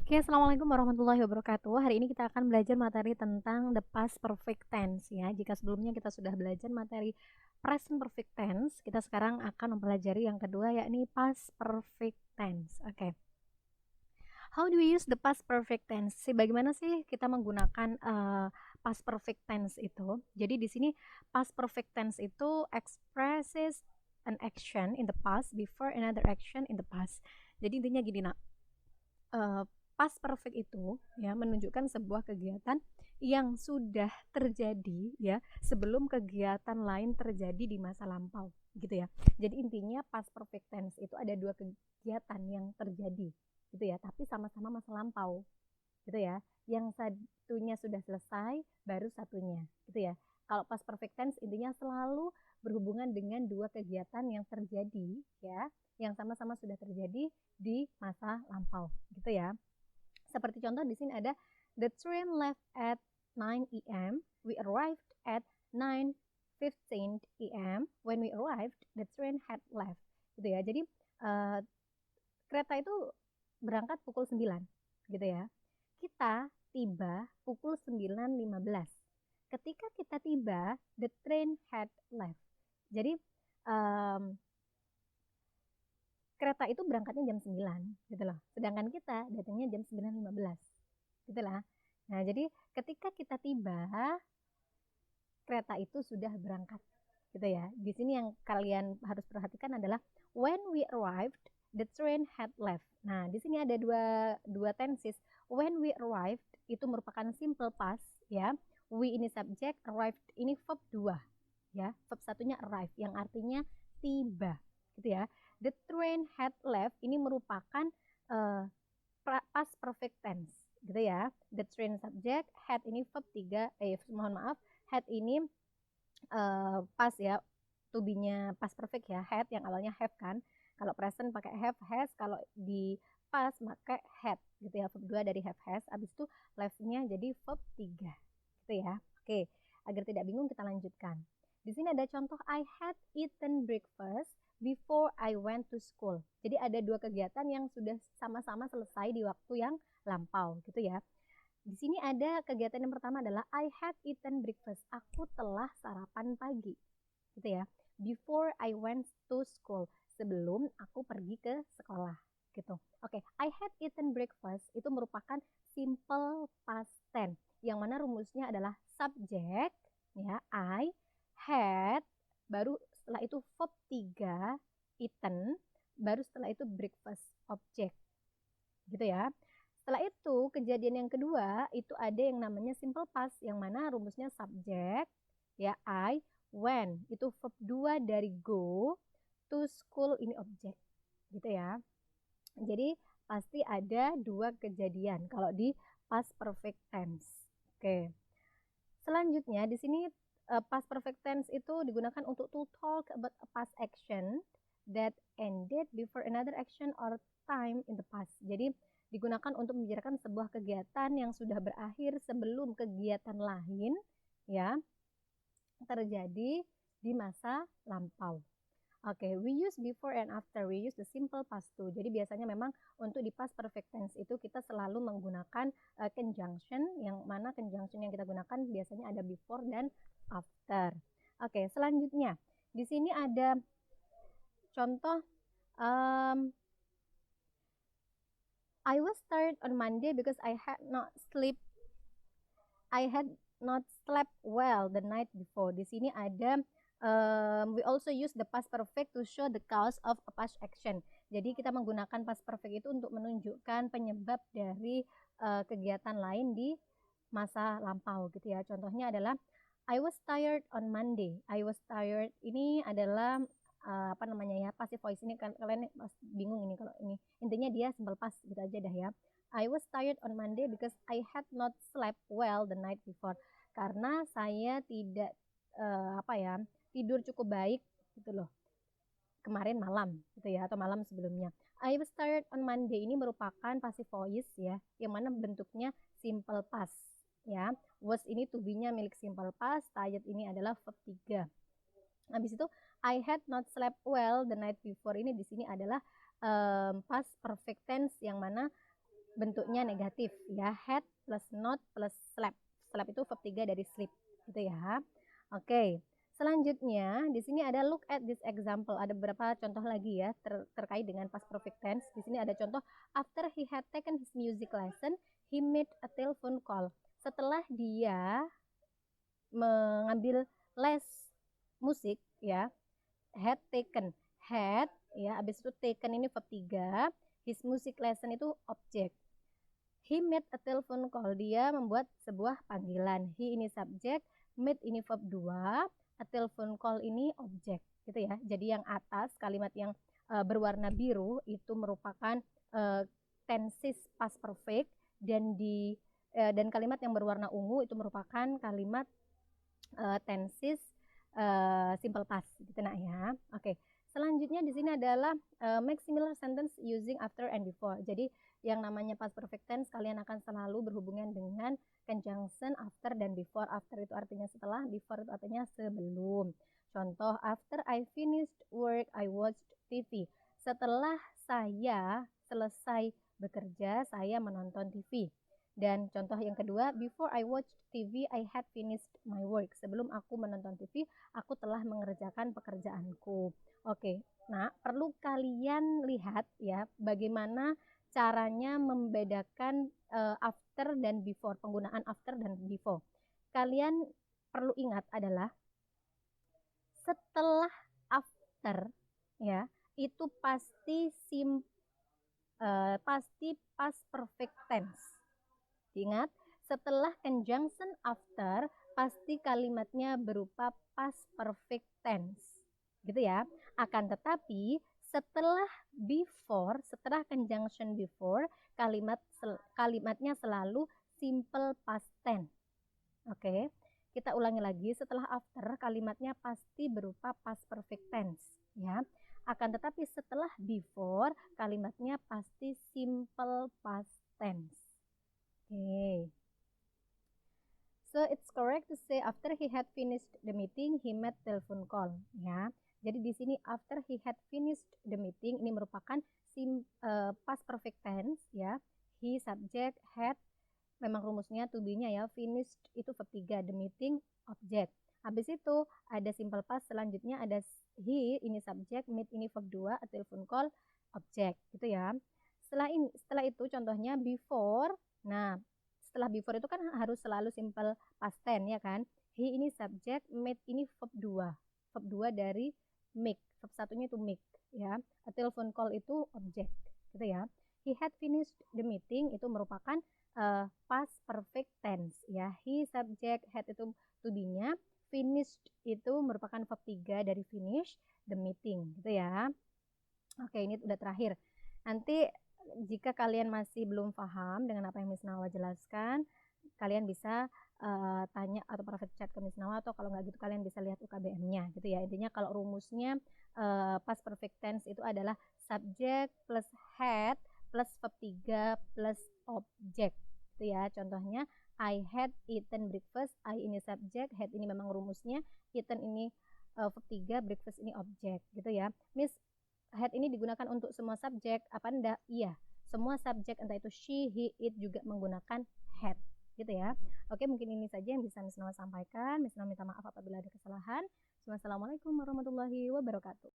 Oke, assalamualaikum warahmatullahi wabarakatuh. Hari ini kita akan belajar materi tentang the past perfect tense ya. Jika sebelumnya kita sudah belajar materi present perfect tense, kita sekarang akan mempelajari yang kedua yakni past perfect tense. Oke. How do we use the past perfect tense? Bagaimana sih kita menggunakan past perfect tense itu? Jadi di sini past perfect tense itu expresses an action in the past before another action in the past. Jadi intinya gini, nak. Past perfect itu ya menunjukkan sebuah kegiatan yang sudah terjadi ya sebelum kegiatan lain terjadi di masa lampau gitu ya. Jadi intinya past perfect tense itu ada dua kegiatan yang terjadi gitu ya, tapi sama-sama masa lampau gitu ya. Yang satunya sudah selesai, baru satunya gitu ya. Kalau past perfect tense intinya selalu berhubungan dengan dua kegiatan yang terjadi ya, yang sama-sama sudah terjadi di masa lampau gitu ya. Seperti contoh di sini ada the train left at 9 a.m. We arrived at 9:15 a.m. When we arrived, the train had left. Gitu ya. Jadi kereta itu berangkat pukul 9 gitu ya. Kita tiba pukul 9:15. Ketika kita tiba, the train had left. Jadi kereta itu berangkatnya jam 9 gitu loh. Sedangkan kita datangnya jam 9:15. Gitu lah. Nah, jadi ketika kita tiba, kereta itu sudah berangkat. Gitu ya. Di sini yang kalian harus perhatikan adalah when we arrived, the train had left. Nah, di sini ada dua tenses. When we arrived itu merupakan simple past ya. We ini subjek, arrived ini verb 2 ya. Verb satunya arrive yang artinya tiba gitu ya. The train had left ini merupakan past perfect tense gitu ya. The train subject, had ini verb 3 mohon maaf, had ini past ya, to be-nya past perfect ya, had yang awalnya have kan. Kalau present pakai have, has, kalau di past pakai had gitu ya, verb 2 dari have, has. Habis itu left-nya jadi verb 3 gitu ya. Oke, agar tidak bingung kita lanjutkan. Di sini ada contoh I had eaten breakfast before I went to school. Jadi ada dua kegiatan yang sudah sama-sama selesai di waktu yang lampau gitu ya. Di sini ada kegiatan yang pertama adalah I had eaten breakfast. Aku telah sarapan pagi. Gitu ya. Before I went to school. Sebelum aku pergi ke sekolah. Gitu. Oke, I had eaten breakfast itu merupakan simple past tense. Yang mana rumusnya adalah subject ya, I had, baru setelah itu verb 3 eaten, baru setelah itu breakfast object. Gitu ya. Setelah itu, kejadian yang kedua itu ada yang namanya simple past yang mana rumusnya subject ya, I went itu verb 2 dari go, to school ini objek gitu ya. Jadi pasti ada dua kejadian kalau di past perfect tense. Oke. Selanjutnya di sini past perfect tense itu digunakan untuk to talk about a past action that ended before another action or time in the past. Jadi digunakan untuk membicarakan sebuah kegiatan yang sudah berakhir sebelum kegiatan lain ya terjadi di masa lampau. Oke, we use before and after. We use the simple past too. Jadi biasanya memang untuk di past perfect tense itu kita selalu menggunakan conjunction, yang mana conjunction yang kita gunakan biasanya ada before dan after. Oke, selanjutnya di sini ada contoh I was tired on Monday because I had not slept well the night before. Di sini ada we also use the past perfect to show the cause of a past action. Jadi kita menggunakan past perfect itu untuk menunjukkan penyebab dari kegiatan lain di masa lampau gitu ya. Contohnya adalah I was tired on Monday. I was tired ini adalah apa namanya ya, passive voice ini kan kalian bingung ini kalau ini. Intinya dia simple past gitu aja dah ya. I was tired on Monday because I had not slept well the night before. Karena saya tidak apa ya, tidur cukup baik gitu loh kemarin malam gitu ya, atau malam sebelumnya. I was tired on Monday ini merupakan passive voice ya, yang mana bentuknya simple past ya. Was ini to be-nya milik simple past, tired ini adalah verb 3. Habis itu I had not slept well the night before ini di sini adalah past perfect tense yang mana bentuknya negatif ya. Had plus not plus slept. Slept itu verb 3 dari sleep gitu ya. Oke. Selanjutnya di sini ada look at this example. Ada beberapa contoh lagi ya terkait dengan past perfect tense. Di sini ada contoh after he had taken his music lesson, he made a telephone call. Setelah dia mengambil les musik ya, had taken, had ya, habis itu taken ini verb 3, his music lesson itu objek. He made a telephone call, dia membuat sebuah panggilan. He ini subjek, made ini verb 2, a telephone call ini objek gitu ya. Jadi yang atas kalimat yang berwarna biru itu merupakan tenses past perfect, dan kalimat yang berwarna ungu itu merupakan kalimat tenses simple past gitu nak ya. Oke. Selanjutnya di sini adalah make similar sentence using after and before. Jadi yang namanya past perfect tense kalian akan selalu berhubungan dengan conjunction after dan before. After itu artinya setelah, before itu artinya sebelum. Contoh, after I finished work, I watched TV. Setelah saya selesai bekerja, saya menonton TV. Dan contoh yang kedua, before I watched TV, I had finished my work. Sebelum aku menonton TV, aku telah mengerjakan pekerjaanku. Oke, nah perlu kalian lihat ya bagaimana caranya membedakan after dan before, penggunaan after dan before. Kalian perlu ingat adalah setelah after ya itu pasti pasti past perfect tense. Ingat, setelah conjunction after pasti kalimatnya berupa past perfect tense. Gitu ya. Akan tetapi setelah before, setelah conjunction before, kalimatnya selalu simple past tense. Oke. Kita ulangi lagi, setelah after kalimatnya pasti berupa past perfect tense ya. Akan tetapi setelah before kalimatnya pasti simple past tense. Okay. So it's correct to say after he had finished the meeting, he made telephone call. Ya, jadi di sini after he had finished the meeting ini merupakan past perfect tense ya. He subject, had memang rumusnya to be-nya ya. Finished itu verb 3, the meeting object. Habis itu ada simple past, selanjutnya ada he ini subject, meet ini verb 2, a telephone call object gitu ya. Setelah itu contohnya before. Nah, setelah before itu kan harus selalu simple past tense ya kan. He ini subject, made ini verb 2. Verb 2 dari make. Verb satunya itu make ya. A telephone call itu object gitu ya. He had finished the meeting itu merupakan past perfect tense ya. He subject, had itu to be-nya, finished itu merupakan verb 3 dari finish the meeting gitu ya. Oke, ini udah terakhir. Nanti jika kalian masih belum paham dengan apa yang Miss Nawa jelaskan, kalian bisa tanya atau private chat ke Miss Nawa, atau kalau nggak gitu kalian bisa lihat UKBM-nya gitu ya. Intinya kalau rumusnya past perfect tense itu adalah subject plus had plus verb 3 plus object gitu ya. Contohnya I had eaten breakfast, I ini subject, had ini memang rumusnya, eaten ini verb 3, breakfast ini objek gitu ya. Miss, had ini digunakan untuk semua subjek apa enggak? Iya, semua subjek entah itu she, he, it juga menggunakan had gitu ya. Oke, mungkin ini saja yang bisa Miss Nawa sampaikan. Miss Nawa minta maaf apabila ada kesalahan. Wassalamualaikum warahmatullahi wabarakatuh.